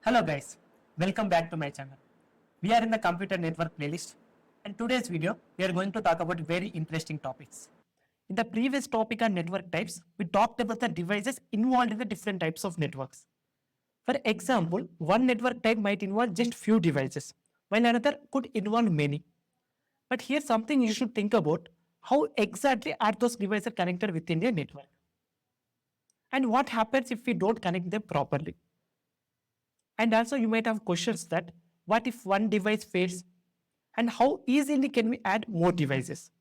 Hello guys, welcome back to my channel. We are in the computer network playlist, and today's video we are going to talk about very interesting topics. In the previous topic on network types, we talked about the devices involved in the different types of networks. For example, one network type might involve just few devices, while another could involve many. But here's something you should think about: how exactly are those devices connected within a network? And what happens if we don't connect them properly? And also you might have questions that what if one device fails and how easily can we add more devices?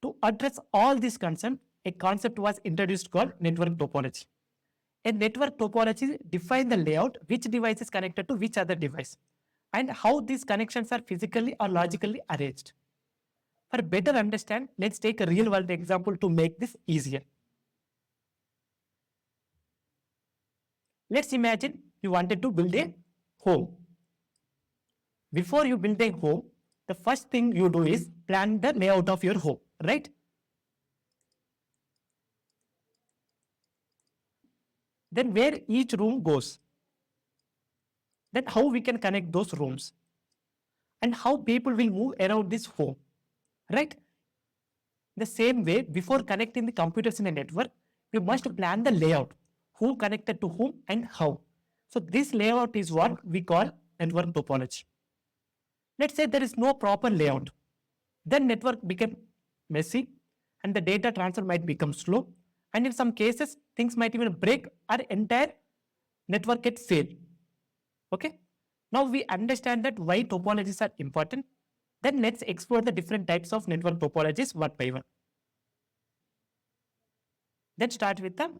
To address all these concerns, a concept was introduced called network topology. A network topology defines the layout, which device is connected to which other device, and how these connections are physically or logically arranged. For better understand, let's take a real world example to make this easier. Let's imagine you wanted to build a home. Before you build a home, the first thing you do is plan the layout of your home, right? Then where each room goes, then how we can connect those rooms, and how people will move around this home, right? The same way, before connecting the computers in a network, we must plan the layout, who connected to whom and how. So this layout is what we call network topology. Let's say there is no proper layout. Then network become messy and the data transfer might become slow. And in some cases, things might even break or entire network get failed. Okay. Now we understand that why topologies are important. Then let's explore the different types of network topologies one by one. Let's start with the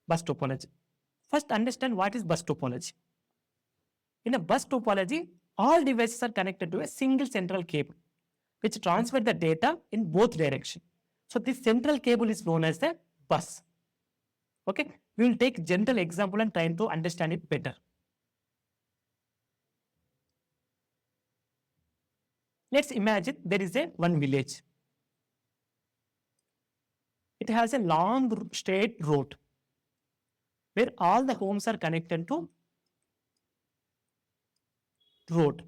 bus topology. First, understand what is bus topology. In a bus topology, all devices are connected to a single central cable, which transfer the data in both directions. So this central cable is known as the bus. Okay, we will take general example and try to understand it better. Let's imagine there is a one village. It has a long straight road where all the homes are connected to road.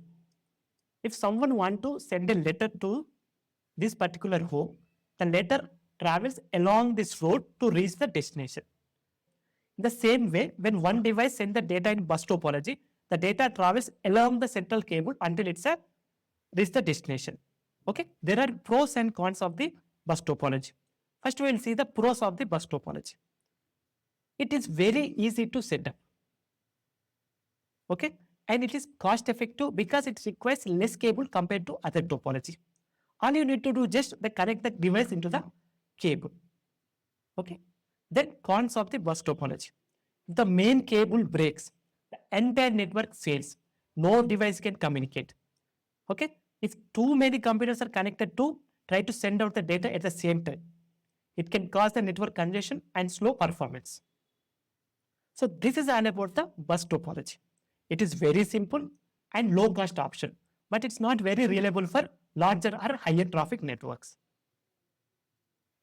If someone want to send a letter to this particular home, the letter travels along this road to reach the destination. In the same way, when one device sends the data in bus topology, the data travels along the central cable until it's reach the destination. Okay, there are pros and cons of the bus topology. First, we will see the pros of the bus topology. It is very easy to set up. Okay, and it is cost effective because it requires less cable compared to other topology. All you need to do just connect the device into the cable. Okay. Then cons of the bus topology. If the main cable breaks, the entire network fails. No device can communicate. Okay. If too many computers are connected to try to send out the data at the same time, it can cause the network congestion and slow performance. So this is all about the bus topology. It is very simple and low cost option, but it's not very reliable for larger or higher traffic networks.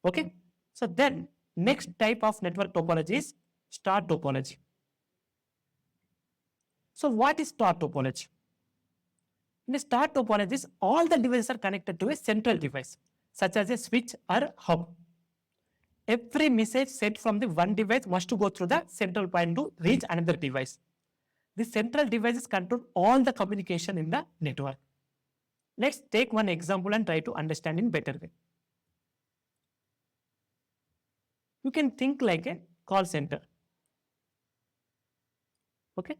Okay. So then next type of network topology is star topology. So what is star topology? In a star topology, all the devices are connected to a central device, such as a switch or hub. Every message sent from the one device must go through the central point to reach another device. The central devices control all the communication in the network. Let's take one example and try to understand in better way. You can think like a call center. Okay,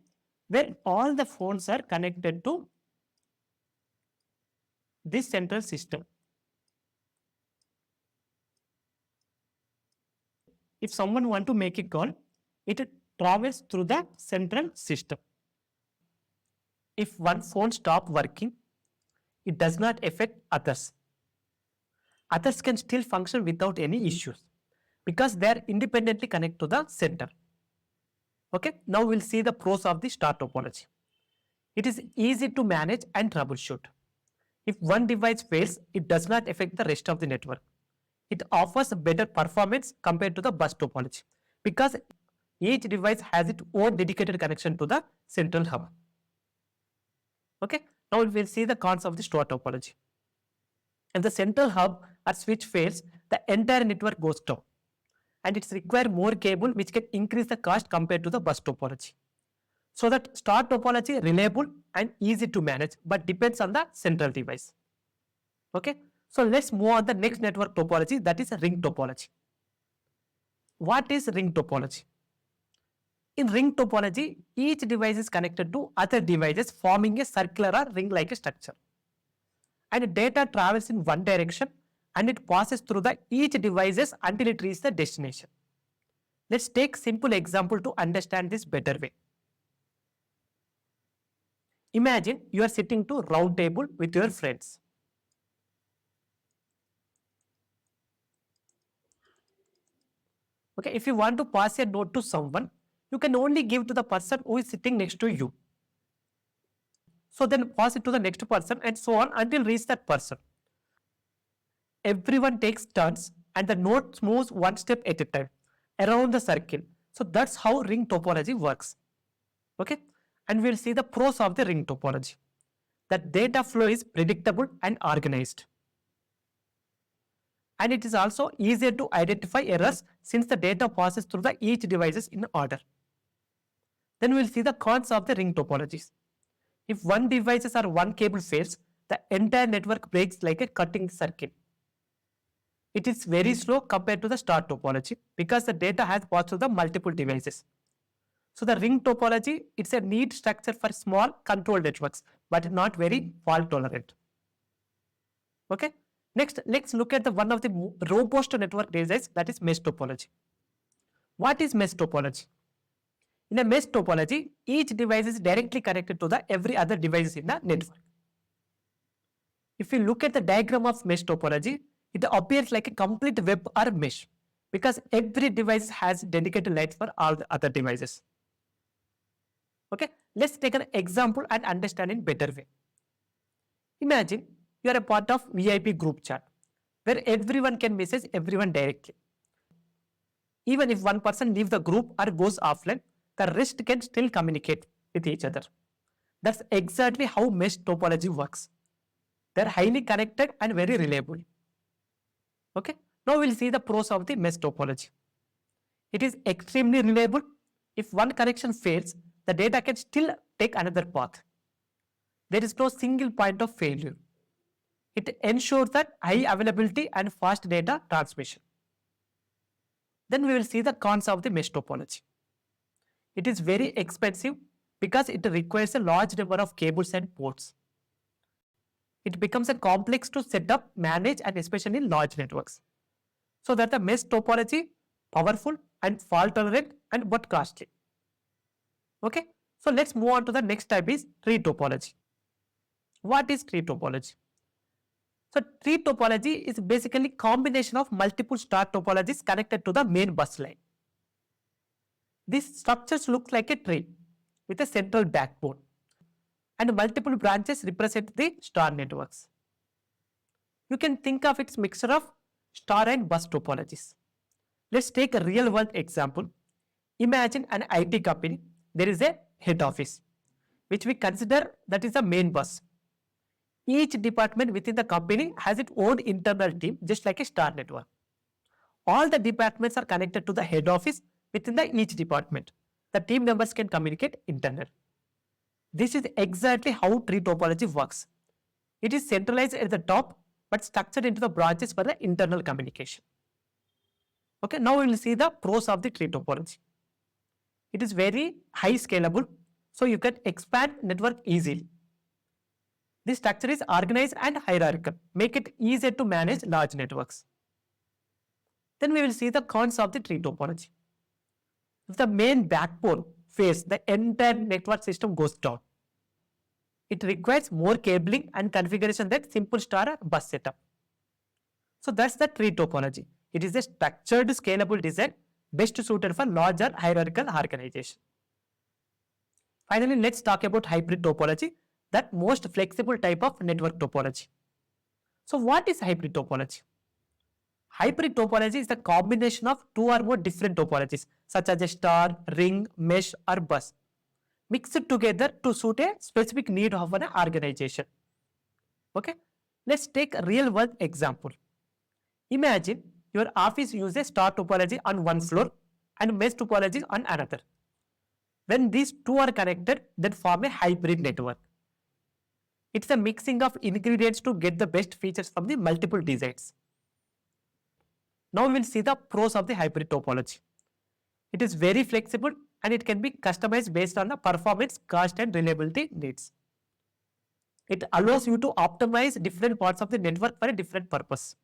where all the phones are connected to this central system. If someone want to make a call, it travels through the central system. If one phone stop working, it does not affect others. Others can still function without any issues because they are independently connected to the center. Okay, now we'll see the pros of the star topology. It is easy to manage and troubleshoot. If one device fails, it does not affect the rest of the network. It offers a better performance compared to the bus topology because each device has its own dedicated connection to the central hub. Okay, now we will see the concept of the store topology. If the central hub or switch fails, the entire network goes down, and it's require more cable, which can increase the cost compared to the bus topology. So that star topology reliable and easy to manage, but depends on the central device. Okay, so let's move on the next network topology, that is ring topology. What is ring topology? In ring topology, each device is connected to other devices, forming a circular or ring-like structure. And data travels in one direction and it passes through the each devices until it reaches the destination. Let's take simple example to understand this better way. Imagine you are sitting to round table with your friends. Okay, if you want to pass a note to someone, you can only give to the person who is sitting next to you. So then pass it to the next person and so on until reach that person. Everyone takes turns and the note moves one step at a time around the circle. So that's how ring topology works. Okay, and we'll see the pros of the ring topology. That data flow is predictable and organized. And it is also easier to identify errors since the data passes through the each devices in order. Then we'll see the cons of the ring topologies. If one devices or one cable fails, the entire network breaks like a cutting circuit. It is very slow compared to the star topology because the data has passed through the multiple devices. So the ring topology, it's a neat structure for small controlled networks, but not very fault tolerant. Okay. Next, let's look at the one of the robust network designs, that is mesh topology. What is mesh topology? In a mesh topology, each device is directly connected to the every other device in the network. If you look at the diagram of mesh topology, it appears like a complete web or mesh because every device has dedicated lines for all the other devices. Okay, let's take an example and understand in better way. Imagine you are a part of VIP group chat where everyone can message everyone directly. Even if one person leaves the group or goes offline, the rest can still communicate with each other. That's exactly how mesh topology works. They're highly connected and very reliable. Okay, now we'll see the pros of the mesh topology. It is extremely reliable. If one connection fails, the data can still take another path. There is no single point of failure. It ensures that high availability and fast data transmission. Then we will see the cons of the mesh topology. It is very expensive because it requires a large number of cables and ports. It becomes a complex to set up, manage, and especially in large networks. So that the mesh topology powerful and fault tolerant and but costly. Okay, so let's move on to the next type is tree topology. What is tree topology? So tree topology is basically combination of multiple star topologies connected to the main bus line. These structures look like a tree with a central backbone and multiple branches represent the star networks. You can think of its mixture of star and bus topologies. Let's take a real world example. Imagine an IT company. There is a head office which we consider that is the main bus. Each department within the company has its own internal team, just like a star network. All the departments are connected to the head office within the each department. The team members can communicate internally. This is exactly how tree topology works. It is centralized at the top but structured into the branches for the internal communication. Okay, now we will see the pros of the tree topology. It is very high scalable, so you can expand network easily. This structure is organized and hierarchical, make it easier to manage large networks. Then we will see the cons of the tree topology. If the main backbone fails, the entire network system goes down. It requires more cabling and configuration than simple star or bus setup. So that's the tree topology. It is a structured, scalable design best suited for larger hierarchical organization. Finally, let's talk about hybrid topology, that most flexible type of network topology. So what is hybrid topology? Hybrid topology is the combination of two or more different topologies, such as a star, ring, mesh, or bus, mixed together to suit a specific need of an organization. Okay, let's take a real world example. Imagine your office uses star topology on one floor and mesh topology on another. When these two are connected, they form a hybrid network. It's a mixing of ingredients to get the best features from the multiple designs. Now we will see the pros of the hybrid topology. It is very flexible and it can be customized based on the performance, cost and reliability needs. It allows you to optimize different parts of the network for a different purpose.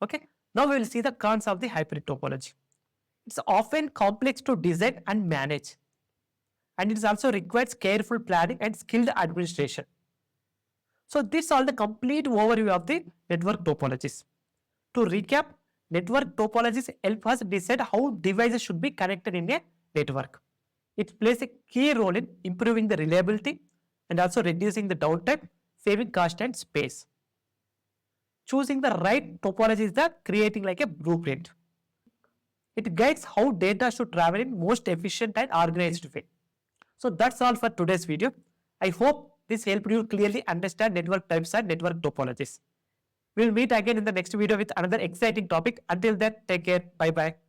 Okay, now we will see the cons of the hybrid topology. It's often complex to design and manage, and it also requires careful planning and skilled administration. So this is all the complete overview of the network topologies. To recap, network topologies help us decide how devices should be connected in a network. It plays a key role in improving the reliability and also reducing the downtime, saving cost and space. Choosing the right topology is the creating like a blueprint. It guides how data should travel in most efficient and organized way. So that's all for today's video. I hope this helped you clearly understand network types and network topologies. We'll meet again in the next video with another exciting topic. Until then, take care. Bye bye.